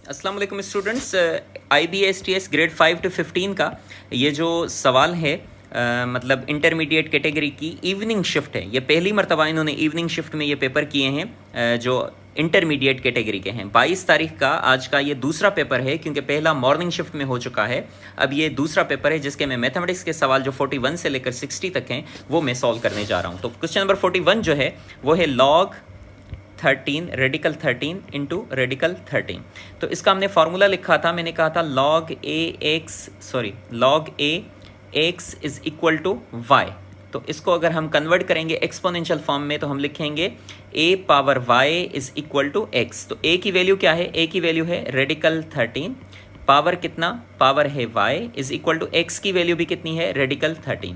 अस्सलाम वालेकुम students. IBSTS grade 5 to 15 का ये जो सवाल है मतलब इंटरमीडिएट कैटेगरी की इवनिंग शिफ्ट है। ये पहली मरतबा इन्होंने इवनिंग शिफ्ट में ये पेपर किए हैं जो इंटरमीडिएट कैटेगरी के हैं। 22 तारीख का आज का ये दूसरा पेपर है, क्योंकि पहला मॉर्निंग शिफ्ट में हो चुका है। अब ये दूसरा पेपर है जिसके मैं मैथमेटिक्स के सवाल जो 41 से लेकर 60 तक हैं वो मैं सॉल्व करने जा रहा हूँ। तो क्वेश्चन नंबर 41 जो है वो है log 13 रेडिकल 13 इंटू रेडिकल 13। तो इसका हमने फार्मूला लिखा था, मैंने कहा था log a x is equal to y। तो इसको अगर हम कन्वर्ट करेंगे एक्सपोनेंशियल फॉर्म में तो हम लिखेंगे a power y is equal to x। तो a की वैल्यू क्या है? a की वैल्यू है रेडिकल 13, पावर कितना? पावर है y is equal to x की वैल्यू भी कितनी है? रेडिकल 13।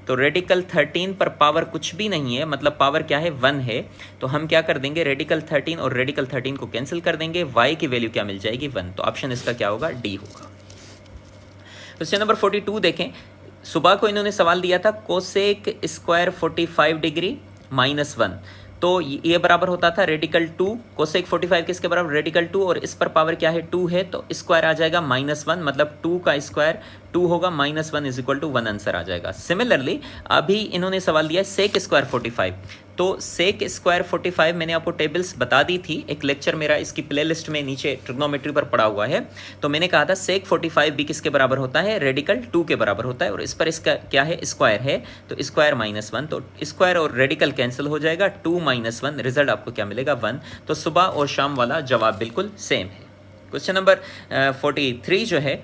तो रेडिकल 13 पर पावर कुछ भी नहीं है, मतलब पावर क्या है? 1 है। तो हम क्या कर देंगे? रेडिकल 13 और रेडिकल 13 को कैंसिल कर देंगे, y की वैल्यू क्या मिल जाएगी? 1। तो ऑप्शन इसका क्या होगा? डी होगा। क्वेश्चन नंबर 42 देखें। सुबह को इन्होंने सवाल दिया था कोसेक स्क्वायर 45 डिग्री -1। तो ये बराबर होता था रेडिकल 2। कोसेक 45 किसके बराबर? रेडिकल 2। और इस पर पावर क्या है? 2 है, तो स्क्वायर आ जाएगा -1, मतलब 2 का स्क्वायर 2 होगा, -1 इज इक्वल टू 1 आंसर आ जाएगा। सिमिलरली अभी इन्होंने सवाल दिया सेक स्क्वायर 45। तो सेक स्क्वायर 45 मैंने आपको टेबल्स बता दी थी, एक लेक्चर मेरा इसकी प्लेलिस्ट में नीचे ट्रिग्नोमेट्री पर पड़ा हुआ है। तो मैंने कहा था सेक 45 भी किसके बराबर होता है? रेडिकल 2 के बराबर होता है। और इस पर इसका क्या है? स्क्वायर है, तो स्क्वायर -1। तो स्क्वायर और रेडिकल कैंसिल हो जाएगा, 2 - 1, रिजल्ट आपको क्या मिलेगा? 1। तो सुबह और शाम वाला जवाब बिल्कुल सेम है। क्वेश्चन नंबर 43 जो है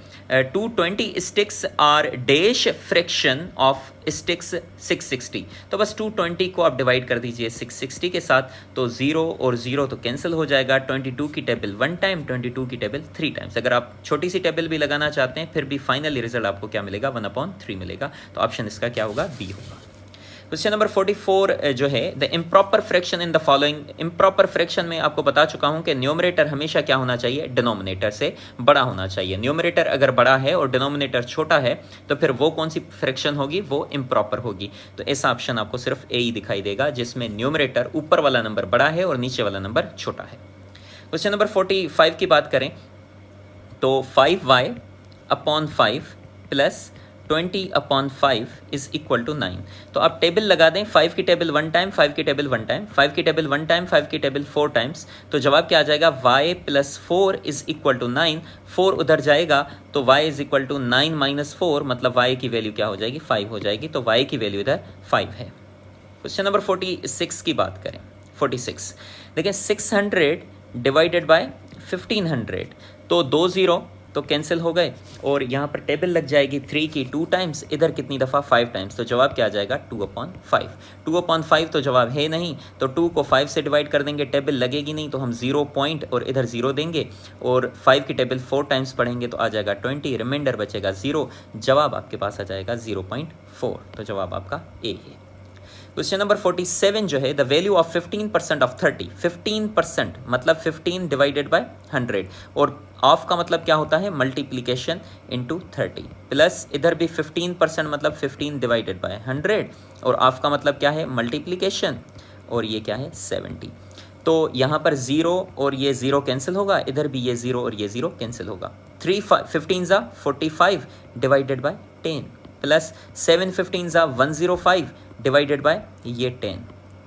220 sticks are dash fraction of sticks 660। तो बस 220 को आप डिवाइड कर दीजिए 660 के साथ, तो 0 और 0 तो कैंसिल हो जाएगा। 22 की टेबल 1 टाइम, 22 की टेबल 3 टाइम्स। अगर आप छोटी सी टेबल भी लगाना चाहते हैं फिर भी फाइनली रिजल्ट आपको क्या मिलेगा? 1/3 मिलेगा। तो ऑप्शन इसका क्या होगा? बी होगा। क्वेश्चन नंबर 44 जो है the improper fraction in the following. Improper fraction में आपको बता चुका हूं कि न्यूमरेटर हमेशा क्या होना चाहिए? डिनोमिनेटर से बड़ा होना चाहिए। न्यूमरेटर अगर बड़ा है और डिनोमिनेटर छोटा है तो फिर वो कौन सी फ्रैक्शन होगी? वो इम्प्रॉपर होगी। तो ऐसा ऑप्शन आपको सिर्फ ए ही दिखाई देगा जिसमें न्यूमरेटर ऊपर वाला नंबर बड़ा है और नीचे वाला नंबर छोटा है। क्वेश्चन नंबर 45 की बात करें तो 5y/5 plus 20/5 is equal to 9। तो आप टेबल लगा दें, 5 की टेबल 1 टाइम, 5 की टेबल 1 टाइम, 5 की टेबल 1 टाइम, 5 की टेबल 4 टाइम्स। तो जवाब क्या आ जाएगा? y + 4 is equal to 9। 4 उधर जाएगा तो y इज इक्वल टू 9 - 4, मतलब y की वैल्यू क्या हो जाएगी? 5 हो जाएगी। तो y की वैल्यू इधर 5 है। क्वेश्चन नंबर 46 की बात करें। 46 देखिए 600 डिवाइडेड बाय 1500, तो 2 0 तो कैंसिल हो गए और यहाँ पर टेबल लग जाएगी 3 की 2 टाइम्स, इधर कितनी दफ़ा? 5 टाइम्स। तो जवाब क्या आ जाएगा? 2/5। 2/5 तो जवाब है नहीं, तो 2 को 5 से डिवाइड कर देंगे, टेबल लगेगी नहीं, तो हम 0 पॉइंट और इधर 0 देंगे और 5 की टेबल 4 टाइम्स पढ़ेंगे तो आ जाएगा 20, रिमाइंडर बचेगा 0। जवाब आपके पास आ जाएगा 0.4। तो जवाब आपका ए है। क्वेश्चन नंबर 47 जो है द वैल्यू ऑफ 15% ऑफ 30। 15% मतलब 15 डिवाइडेड बाय 100, और ऑफ का मतलब क्या होता है? मल्टीप्लीकेशन इनटू 30, प्लस इधर भी 15% मतलब 15 डिवाइडेड बाय 100, और ऑफ का मतलब क्या है? मल्टीप्लीकेशन, और ये क्या है? 70। तो यहाँ पर 0 और ये 0 कैंसिल होगा, इधर भी ये 0 और ये 0 कैंसिल होगा। 3 15 45 divided by 10, plus 7 15 105 divided by ये 10।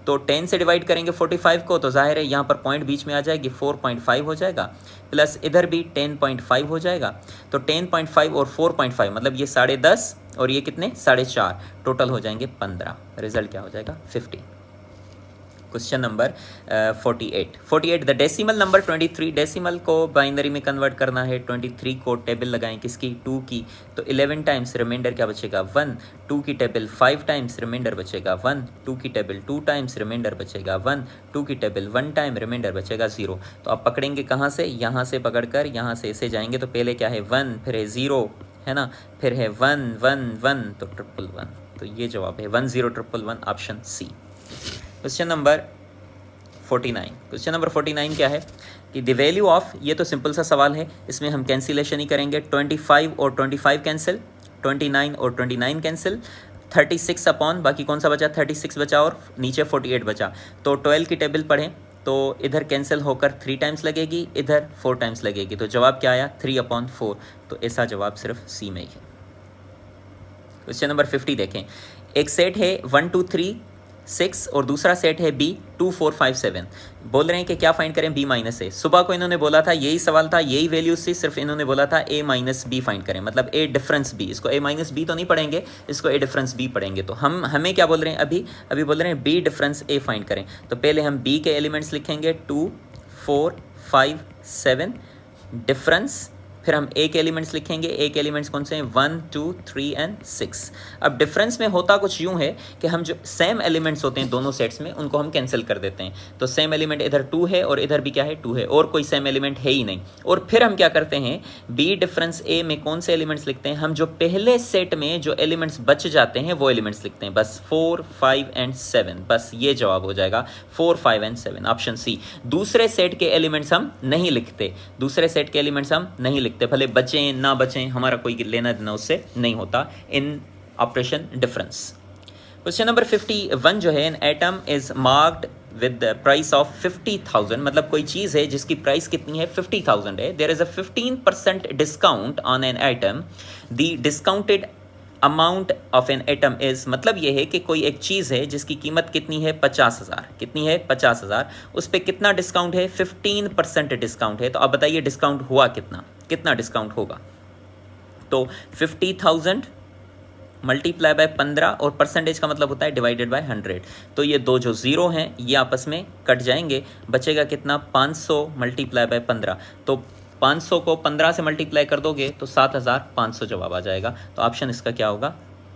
तो 10 से डिवाइड करेंगे 45 को तो जाहिर है यहाँ पर पॉइंट बीच में आ जाएगी, 4.5 हो जाएगा, प्लस इधर भी 10.5 हो जाएगा। तो 10.5 और 4.5 मतलब ये 10.5 और ये कितने? 4.5, टोटल हो जाएंगे 15। रिजल्ट क्या हो जाएगा? 50। Question number 48 the decimal number 23। Decimal को बाइनरी में कन्वर्ट करना है। 23 को टेबल लगाएं किसकी? 2 की, तो 11 टाइम्स, रिमाइंडर क्या बचेगा? 1। 2 की टेबल 5 टाइम्स, रिमाइंडर बचेगा 1। 2 की टेबल 2 टाइम्स, रिमाइंडर बचेगा 1। 2 की टेबल 1 टाइम, रिमाइंडर बचेगा 0। तो आप पकड़ेंगे कहाँ से? यहाँ से पकड़कर यहाँ से ऐसे जाएंगे, तो पहले क्या है? 1, फिर है 0 है ना, फिर है 1 1 1, तो 111। तो ये जवाब है 10111, option C. Question number 49। Question number 49 क्या है कि द वैल्यू ऑफ, ये तो सिंपल सा सवाल है, इसमें हम कैंसिलेशन ही करेंगे। 25 और 25 कैंसिल, 29 और 29 कैंसिल, 36 अपॉन बाकी कौन सा बचा? 36 बचा और नीचे 48 बचा। तो 12 की टेबल पढ़ें तो इधर कैंसिल होकर 3 टाइम्स लगेगी, इधर 4 टाइम्स लगेगी, तो जवाब क्या आया 3/4। तो ऐसा जवाब सिर्फ सी में ही है। क्वेश्चन नंबर 50 देखें। एक सेट है 1 2 3 6 और दूसरा सेट है B 2 4 5 7। बोल रहे हैं कि क्या फाइंड करें B माइनस A। सुबह को इन्होंने बोला था, यही सवाल था, यही वैल्यूज थी, सिर्फ इन्होंने बोला था A माइनस B फाइंड करें, मतलब A डिफरेंस B। इसको A माइनस B तो नहीं पढ़ेंगे, इसको A डिफरेंस B पढ़ेंगे। तो हमें क्या बोल रहे हैं, अभी बोल रहे हैं B डिफरेंस A फाइंड करें। तो पहले हम B के एलिमेंट्स लिखेंगे 2 4 5 7 डिफरेंस, फिर हम A के एलिमेंट्स लिखेंगे। A के एलिमेंट्स कौन से हैं 1 2 3 एंड 6। अब डिफरेंस में होता कुछ यूं है कि हम जो सेम एलिमेंट्स होते हैं दोनों सेट्स में उनको हम कैंसिल कर देते हैं। तो सेम एलिमेंट इधर 2 है और इधर भी क्या है 2 है, और कोई सेम एलिमेंट है ही नहीं। और फिर हम क्या करते हैं, B डिफरेंस A में कौन से एलिमेंट्स लिखते हैं, हम जो पहले सेट में जो एलिमेंट्स बच जाते हैं वो एलिमेंट्स लिखते हैं, बस 4 5 एंड 7। बस ये जवाब हो जाएगा 4 5 एंड 7, ऑप्शन सी। दूसरे सेट के एलिमेंट्स हम नहीं लिखते, दूसरे सेट के एलिमेंट्स हम नहीं लिखते, भले बचें ना बचें, हमारा कोई लेना देना उससे नहीं होता इन ऑपरेशन डिफरेंस। क्वेश्चन नंबर 51 जो है, N item is marked with price of 50,000, मतलब कोई चीज़ है जिसकी प्राइस कितनी है 50,000 है। There is a 15% discount on an item, the discounted amount of an item is, मतलब यह है कि कोई एक चीज़ है जिसकी कीमत कितनी है 50,000, कितनी है 50,000, उस पर कितना डिस्काउंट है 15% डिस्काउंट है। तो अब बताइए डिस्काउंट हुआ कितना डिस्काउंट होगा। तो 50,000 मल्टीप्लाई बाय 15 और परसेंटेज का मतलब होता है डिवाइडेड बाय 100। तो ये दो जो जीरो हैं ये आपस में कट जाएंगे, बचेगा कितना 500 मल्टीप्लाई बाय 15। तो 500 को 15 से मल्टीप्लाई कर दोगे तो 7,500 जवाब आ जाएगा। तो ऑप्शन इसका क्या होगा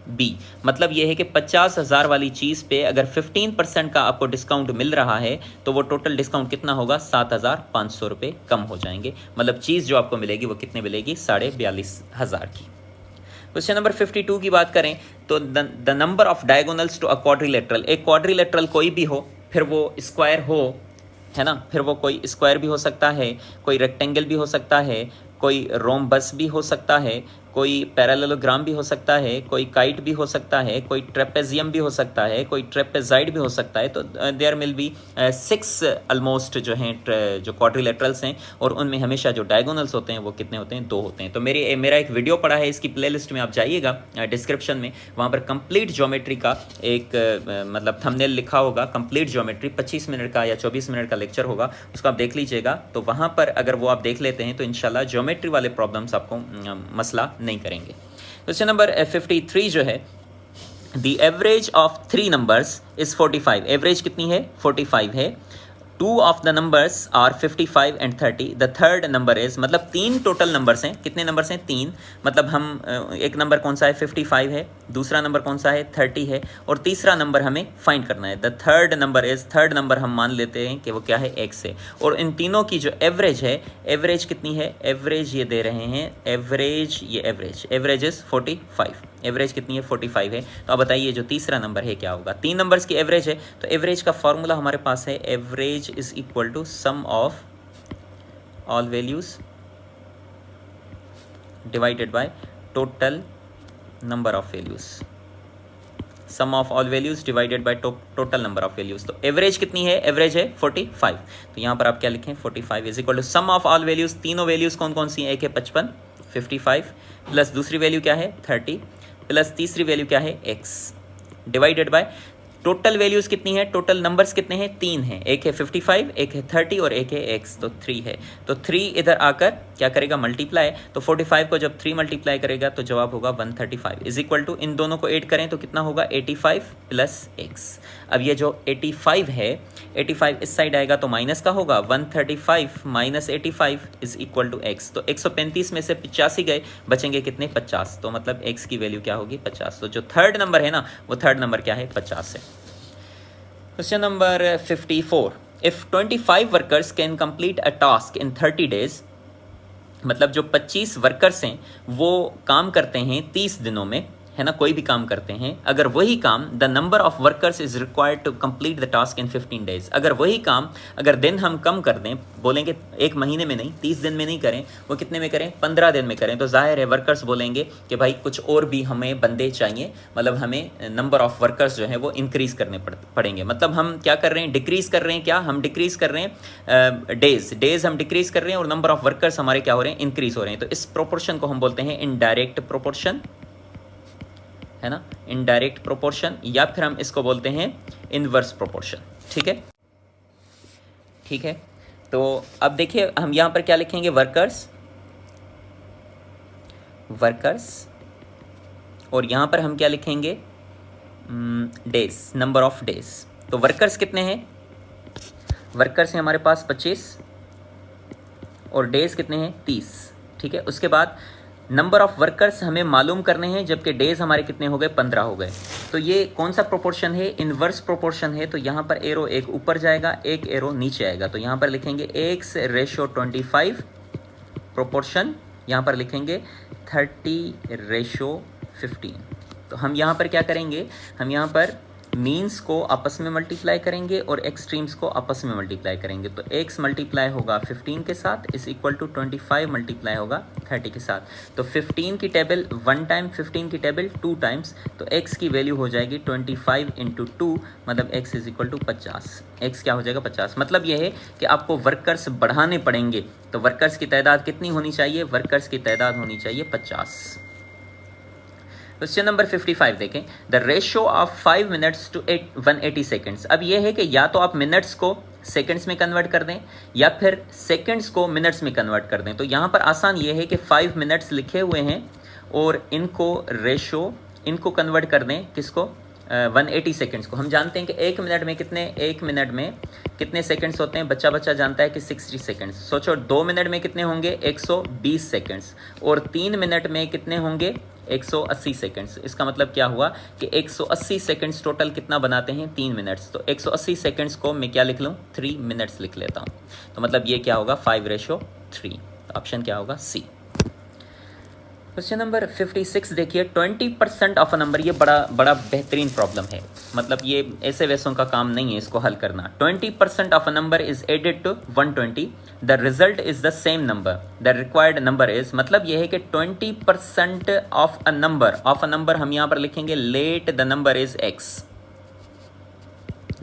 बी। मतलब यह है कि 50,000 वाली चीज़ पे अगर 15% का आपको डिस्काउंट मिल रहा है तो वो टोटल डिस्काउंट कितना होगा 7,500 रुपये कम हो जाएंगे। मतलब चीज़ जो आपको मिलेगी वो कितने मिलेगी 42,500 की। क्वेश्चन नंबर 52 की बात करें तो the number of diagonals to a quadrilateral, एक क्वाड्रिलेटरल कोई भी हो, फिर वो स्क्वायर हो, है ना, फिर वो कोई स्क्वायर भी हो सकता है, कोई रेक्टेंगल भी हो सकता है, कोई रोम्बस भी हो सकता है, कोई पैरेललोग्राम भी हो सकता है, कोई काइट भी हो सकता है, कोई ट्रेपेजियम भी हो सकता है, कोई ट्रेपेजाइड भी हो सकता है। तो देयर विल बी 6 ऑलमोस्ट जो हैं जो क्वाड्रिलेटरल्स हैं, और उनमें हमेशा जो डायगोनल्स होते हैं वो कितने होते हैं 2 होते हैं। तो मेरा एक वीडियो पड़ा है, इसकी प्लेलिस्ट में आप जाइएगा डिस्क्रिप्शन में, वहाँ पर कंप्लीट ज्योमेट्री का एक मतलब थंबनेल लिखा होगा, कंप्लीट ज्योमेट्री 25 मिनट का या 24 मिनट का लेक्चर होगा, उसको आप देख लीजिएगा। तो वहाँ पर अगर वो आप देख लेते हैं तो इंशाल्लाह ज्योमेट्री वाले प्रॉब्लम्स आपको मसला नहीं करेंगे। क्वेश्चन नंबर 53 जो है, the average of 3 numbers is 45। Average कितनी है 45 है। 2 of the numbers are 55 and 30। The third number is, मतलब 3 टोटल नंबर्स हैं, कितने नंबर्स हैं 3, मतलब हम एक नंबर कौन सा है 55 है, दूसरा नंबर कौन सा है 30 है, और तीसरा नंबर हमें फाइंड करना है। The third number is, third number हम मान लेते हैं कि वो क्या है x है, और इन तीनों की जो एवरेज है, एवरेज कितनी है, एवरेज ये दे रहे हैं, एवरेज ये एवरेज इज 45, एवरेज कितनी है 45 है। तो अब बताइए जो तीसरा नंबर है क्या होगा। 3 नंबर्स की एवरेज है, तो एवरेज का फॉर्मूला हमारे पास है, average is equal to sum of all values divided by total number of values, sum of all values divided by total number of values. तो एवरेज कितनी है, एवरेज है 45। तो यहाँ पर आप क्या लिखें 45 is equal to sum of all values, तीनों वैल्यूज कौन कौन सी हैं, एक है 55 55 प्लस दूसरी वैल्यू क्या है 30 प्लस तीसरी वैल्यू क्या है x, divided by total values कितनी है, टोटल नंबर्स कितने हैं 3 हैं, एक है 55, एक है 30 और एक है x, तो 3 है। तो 3 इधर आकर क्या करेगा मल्टीप्लाई, तो 45 को जब 3 मल्टीप्लाई करेगा तो जवाब होगा 135 इज इक्वल टू, इन दोनों को ऐड करें तो कितना होगा 85 प्लस x। अब ये जो 85 है, 85 इस साइड आएगा तो माइनस का होगा, 135 minus 85 is equal to x। तो 135 में से 85 गए, बचेंगे कितने 50, तो मतलब x की वैल्यू क्या होगी 50। तो जो थर्ड नंबर है ना वो थर्ड नंबर क्या है 50 है। Question number 54, if 25 workers can complete a task in 30 days, मतलब जो 25 वर्कर्स हैं वो काम करते हैं 30 दिनों में, है ना, कोई भी काम करते हैं, अगर वही काम the number of workers is required to complete the task in 15 days, अगर वही काम अगर दिन हम कम कर दें, बोलेंगे एक महीने में नहीं, 30 दिन में नहीं करें, वो कितने में करें, 15 दिन में करें, तो जाहिर है वर्कर्स बोलेंगे कि भाई कुछ और भी हमें बंदे चाहिए, मतलब हमें नंबर ऑफ वर्कर्स जो है वो इंक्रीज़ करने पड़ेंगे। मतलब हम क्या कर रहे हैं, डिक्रीज़ कर रहे हैं, क्या हम डिक्रीज़ कर रहे हैं डेज हम डिक्रीज़ कर रहे हैं और नंबर ऑफ वर्कर्स हमारे क्या हो रहे हैं, इंक्रीज़ हो रहे हैं। तो इस प्रोपोर्शन को हम बोलते हैं इनडायरेक्ट प्रोपोर्शन, है ना, इनडायरेक्ट प्रोपोर्शन, या फिर हम इसको बोलते हैं इनवर्स प्रोपोर्शन। ठीक है, ठीक है। तो अब देखिए हम यहां पर क्या लिखेंगे, वर्कर्स, और यहां पर हम क्या लिखेंगे, डेज, नंबर ऑफ डेज। तो वर्कर्स कितने हैं, वर्कर्स हैं हमारे पास 25 और डेज कितने हैं, 30। ठीक है, उसके बाद नंबर ऑफ वर्कर्स हमें मालूम करने हैं, जबकि डेज हमारे कितने हो गए, 15 हो गए। तो ये कौन सा प्रोपोर्शन है, इनवर्स प्रोपोर्शन है। तो यहाँ पर एरो एक ऊपर जाएगा, एक एरो नीचे आएगा। तो यहाँ पर लिखेंगे x/25 प्रोपोर्शन, यहाँ पर लिखेंगे 30/15। तो हम यहाँ पर क्या करेंगे, हम यहाँ पर मीन्स को आपस में मल्टीप्लाई करेंगे और एक्सट्रीम्स को आपस में मल्टीप्लाई करेंगे। तो x मल्टीप्लाई होगा 15 के साथ इज इक्वल टू 25 मल्टीप्लाई होगा 30 के साथ। तो 15 की टेबल 1 टाइम, 15 की टेबल 2 टाइम्स, तो x की वैल्यू हो जाएगी 25 × 2, मतलब x is equal to 50। x क्या हो जाएगा, 50। मतलब यह है कि आपको वर्कर्स बढ़ाने पड़ेंगे। तो वर्कर्स की तादाद कितनी होनी चाहिए, वर्कर्स की तादाद होनी चाहिए 50। क्वेश्चन नंबर 55 देखें, the ratio of 5 minutes to 180 seconds. अब यह है कि या तो आप मिनट्स को सेकंड्स में कन्वर्ट कर दें या फिर सेकंड्स को मिनट्स में कन्वर्ट कर दें। तो यहाँ पर आसान ये है कि 5 मिनट्स लिखे हुए हैं और इनको रेशो, इनको कन्वर्ट कर दें किसको, 180 सेकंड्स को। हम जानते हैं कि एक मिनट में कितने सेकंड्स होते हैं, बच्चा जानता है कि 60 सेकंड्स। सोचो 2 मिनट में कितने होंगे, 120 सेकंड्स, और 3 मिनट में कितने होंगे, 180 सेकंड्स। इसका मतलब क्या हुआ कि 180 सेकंड्स टोटल कितना बनाते हैं, 3 मिनट्स। तो 180 सेकंड्स को मैं क्या लिख लूँ, 3 मिनट्स लिख लेता हूँ। तो मतलब ये क्या होगा, 5/3। तो ऑप्शन क्या होगा, सी। क्वेश्चन नंबर 56 देखिए, 20% ऑफ अ नंबर, ये बड़ा बेहतरीन प्रॉब्लम है। मतलब ये ऐसे वैसों का काम नहीं है इसको हल करना। 20% of a number is added to 120, the result is the same number, the required number is, मतलब ये है कि 20% ऑफ अ नंबर हम यहाँ पर लिखेंगे let the number is x,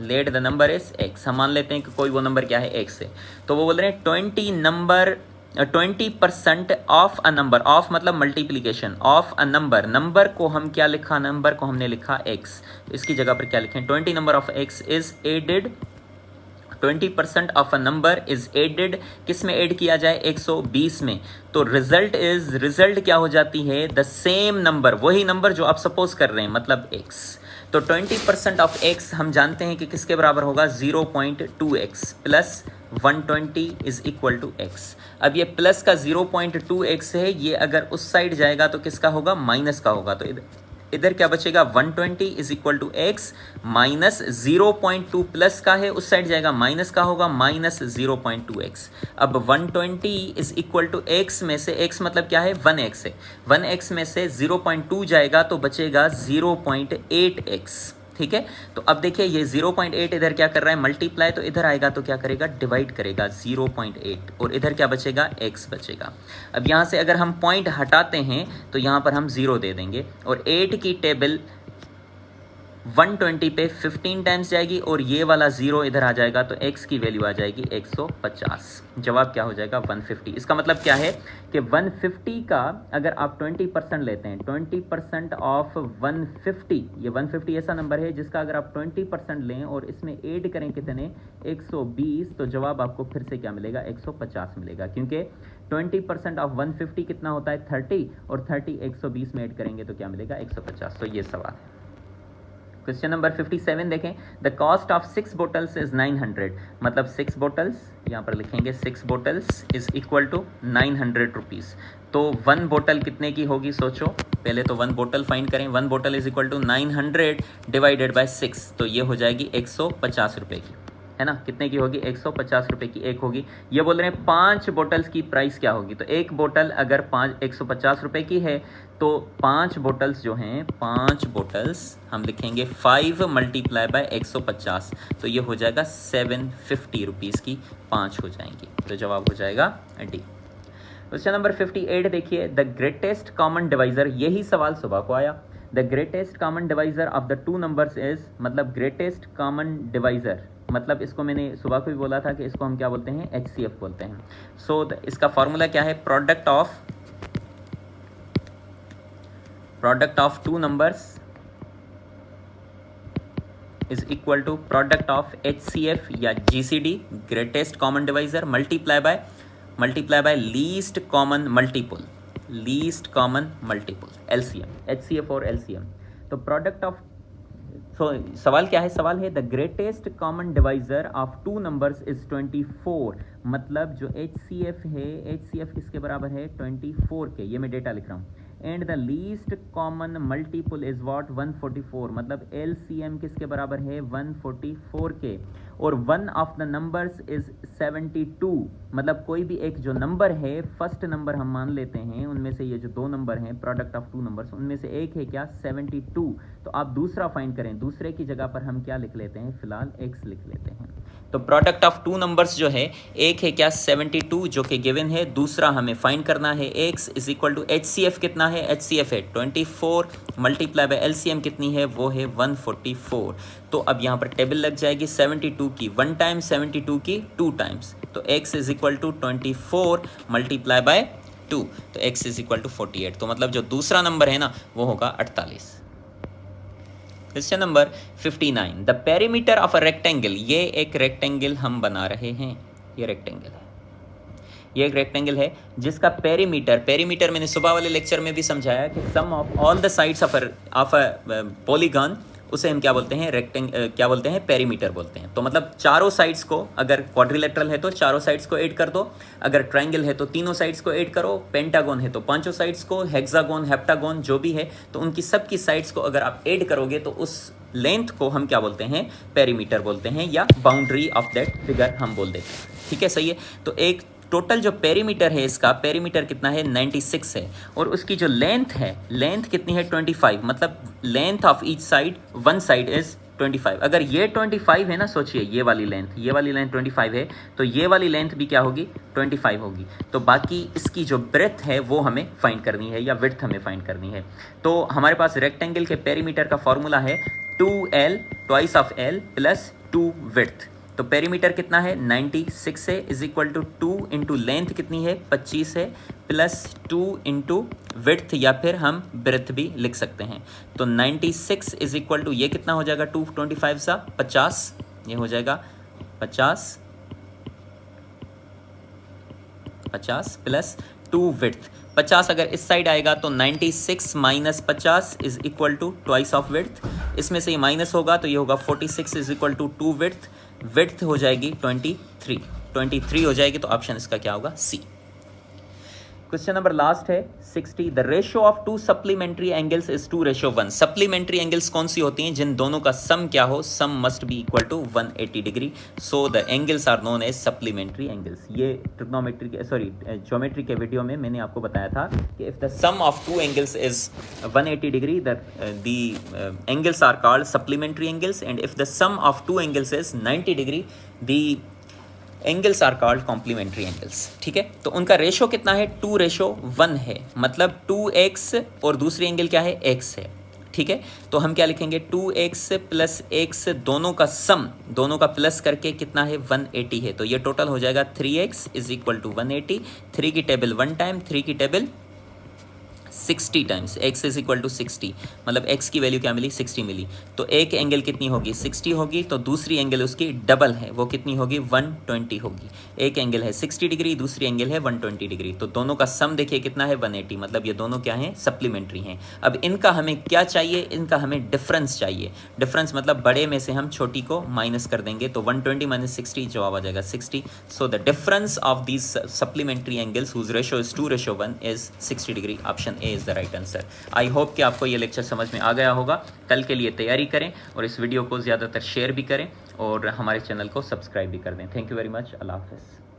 let the number is x। हम मान लेते हैं कि कोई वो नंबर क्या है, x है। तो वो बोल रहे हैं 20% ऑफ अ नंबर, ऑफ मतलब मल्टीप्लीकेशन, ऑफ अ नंबर को हम क्या लिखा, नंबर को हमने लिखा x, इसकी जगह पर क्या लिखें, 20 number of x is added, 20% of a number is added, किस में ऐड किया जाए, 120 में। तो रिजल्ट क्या हो जाती है, द सेम नंबर, वही नंबर जो आप सपोज कर रहे हैं, मतलब x। तो 20% ऑफ x हम जानते हैं कि किसके बराबर होगा, 0.2x plus 120 is equal to x। अब ये प्लस का 0.2x है, ये अगर उस साइड जाएगा तो किसका होगा, माइनस का होगा। तो इधर क्या बचेगा, 120 is equal to x minus 0.2 plus का है, उस साइड जाएगा माइनस का होगा, माइनस 0.2x। अब 120 इज इक्वल टू x में से, x मतलब क्या है, 1x है, 1x में से 0.2 जाएगा तो बचेगा 0.8x। ठीक है, तो अब देखिए ये 0.8 इधर क्या कर रहा है, मल्टीप्लाई, तो इधर आएगा तो क्या करेगा, डिवाइड करेगा 0.8, और इधर क्या बचेगा, x बचेगा। अब यहाँ से अगर हम पॉइंट हटाते हैं तो यहाँ पर हम 0 दे देंगे, और 8 की टेबल 120 पे 15 टाइम्स जाएगी और ये वाला 0 इधर आ जाएगा, तो x की वैल्यू आ जाएगी 150। जवाब क्या हो जाएगा, 150। इसका मतलब क्या है कि 150 का अगर आप 20% लेते हैं, 20% ऑफ 150, ये 150 ऐसा नंबर है जिसका अगर आप 20% लें और इसमें ऐड करें कितने, 120, तो जवाब आपको फिर से क्या मिलेगा, 150 मिलेगा, क्योंकि 20% ऑफ 150 कितना होता है, 30, और 30 120 में ऐड करेंगे तो क्या मिलेगा, 150। तो ये सवाल। क्वेश्चन नंबर 57 देखें, the cost of 6 bottles is 900, मतलब 6 बोटल्स, यहाँ पर लिखेंगे 6 bottles is equal to 900 rupees. तो 1 बोतल कितने की होगी, सोचो, पहले तो 1 बोतल फाइंड करें। 1 बोतल is equal to 900 divided by 6, तो ये हो जाएगी 150 रुपये की, है ना, कितने की होगी, 150 रुपये की एक होगी। ये बोल रहे हैं 5 बोटल्स की प्राइस क्या होगी, तो एक बोतल अगर 150 रुपये की है तो 5 बोटल्स जो हैं, 5 बोटल्स हम लिखेंगे 5 मल्टीप्लाई बाय 150, तो ये हो जाएगा 750 रुपीज़ की 5 हो जाएंगी। तो जवाब हो जाएगा डी। क्वेश्चन नंबर 58 देखिए, द ग्रेटेस्ट कॉमन डिवाइजर, यही सवाल सुबह को आया। The greatest common divisor of the two numbers is, मतलब ग्रेटेस्ट कॉमन डिवाइजर, मतलब इसको मैंने सुबह को भी बोला था कि इसको हम क्या बोलते हैं, HCF बोलते हैं। सो इसका फॉर्मूला क्या है, product of two numbers is equal to product of HCF या GCD, greatest common divisor, multiply by least common multiple, LCM, HCF और LCM। तो प्रोडक्ट ऑफ, सवाल क्या है, सवाल है the greatest common divisor of two numbers is 24, मतलब जो HCF है, HCF किसके बराबर है, 24 के, ये मैं डेटा लिख रहा हूँ। And the least common multiple is what, 144, मतलब LCM किसके बराबर है, 144 के। और one of the numbers is 72, मतलब कोई भी एक जो नंबर है, फर्स्ट नंबर हम मान लेते हैं, उनमें से ये जो दो नंबर हैं प्रोडक्ट ऑफ टू नंबर्स, उनमें से एक है क्या, 72। तो आप दूसरा फाइंड करें, दूसरे की जगह पर हम क्या लिख लेते हैं, फिलहाल x लिख लेते हैं। तो प्रोडक्ट ऑफ टू नंबर्स जो है, एक है क्या 72 जो कि गिवन है, दूसरा हमें फाइंड करना है x is equal to HCF कितना है, HCF है 24 मल्टीप्लाई बाय LCM कितनी है, वो है 144। तो अब यहाँ पर टेबल लग जाएगी 72 की 1 टाइम, 72 की 2 टाइम्स, तो x is equal to 24 multiply by 2, तो x इज इक्वल टू 48। तो मतलब जो दूसरा नंबर है ना वो होगा 48। Question number 59, the perimeter of a rectangle, ये एक रेक्टेंगल हम बना रहे हैं, ये रेक्टेंगल है, ये एक रेक्टेंगल है जिसका पेरीमीटर मैंने सुबह वाले लेक्चर में भी समझाया कि sum of all the sides of a polygon, उसे हम क्या बोलते हैं, क्या बोलते हैं, पेरीमीटर बोलते हैं। तो मतलब चारों साइड्स को, अगर क्वाड्रिलेटरल है तो चारों साइड्स को ऐड कर दो, अगर ट्रायंगल है तो तीनों साइड्स को ऐड करो, पेंटागन है तो पांचों साइड्स को, हेक्सागोन, हेप्टागोन जो भी है, तो उनकी सबकी साइड्स को अगर आप ऐड करोगे तो उस लेंथ को हम क्या बोलते हैं, पेरीमीटर बोलते हैं, या बाउंड्री ऑफ दैट फिगर हम बोल देते हैं। ठीक है, सही है। तो एक टोटल जो पेरीमीटर है, इसका पेरीमीटर कितना है, 96 है, और उसकी जो लेंथ है, लेंथ कितनी है, 25, मतलब length of each side, one side is 25। अगर ये 25 है ना, सोचिए ये वाली लेंथ 25 है, तो ये वाली लेंथ भी क्या होगी, 25 होगी। तो बाकी इसकी जो ब्रेथ है वो हमें फाइंड करनी है, या विड्थ हमें फाइंड करनी है। तो हमारे पास रेक्टेंगल के पेरीमीटर का फॉर्मूला है 2L twice of L plus 2 width. तो पेरीमीटर कितना है, 96 है, is equal to 2 into length कितनी है, 25 है, प्लस 2 इंटू विड्थ, या फिर हम ब्रेथ भी लिख सकते हैं। तो 96 इज इक्वल टू, ये कितना हो जाएगा, 225 सा 50, ये हो जाएगा 50 प्लस 2 विड्थ। 50 अगर इस साइड आएगा तो 96 minus 50 is equal to twice of width, इसमें से ये माइनस होगा तो ये होगा 46 इज इक्वल टू 2 विड्थ हो जाएगी 23 हो जाएगी। तो ऑप्शन इसका क्या होगा, सी। क्वेश्चन नंबर लास्ट है 60, the ratio of to supplementary angles is 2:1। Supplementary angles कौन सी होती हैं, जिन दोनों का सम क्या हो, sum must be equal to 180 degree, so the angles are known as supplementary angles. ये ट्रिग्नोमेट्री के ज्योमेट्री के वीडियो में मैंने आपको बताया था कि if the sum of two angles is 180 degree, the angles are called supplementary angles, and if the sum of two angles is 90 degree, the angles are called complementary angles. ठीक है, तो उनका रेशो कितना है, 2:1 है, मतलब 2x और दूसरी एंगल क्या है, x है। ठीक है, तो हम क्या लिखेंगे, 2x प्लस x, दोनों का सम, दोनों का प्लस करके कितना है, 180 है। तो ये टोटल हो जाएगा 3x इज इक्वल टू 180, 3 की टेबल 1 टाइम, 3 की table 60 times, x is equal to 60, मतलब x की वैल्यू क्या मिली, 60 मिली। तो एक एंगल कितनी होगी, 60 होगी, तो दूसरी एंगल उसकी डबल है, वो कितनी होगी, 120 होगी। एक एंगल है 60 डिग्री, दूसरी एंगल है 120 डिग्री, तो दोनों का सम देखिए कितना है, 180, मतलब ये दोनों क्या हैं, सप्लीमेंट्री हैं। अब इनका हमें क्या चाहिए, इनका हमें डिफरेंस चाहिए। डिफरेंस मतलब बड़े में से हम छोटी को माइनस कर देंगे, तो 120 माइनस 60 जवाब आ जाएगा 60। So the difference of these supplementary angles whose ratio is 2:1 is 60 degree. Option A A is the right answer. I hope कि आपको ये लेक्चर समझ में आ गया होगा। कल के लिए तैयारी करें और इस वीडियो को ज़्यादातर शेयर भी करें और हमारे चैनल को सब्सक्राइब भी कर दें। Thank you very much. अल्लाह हाफ़िज़।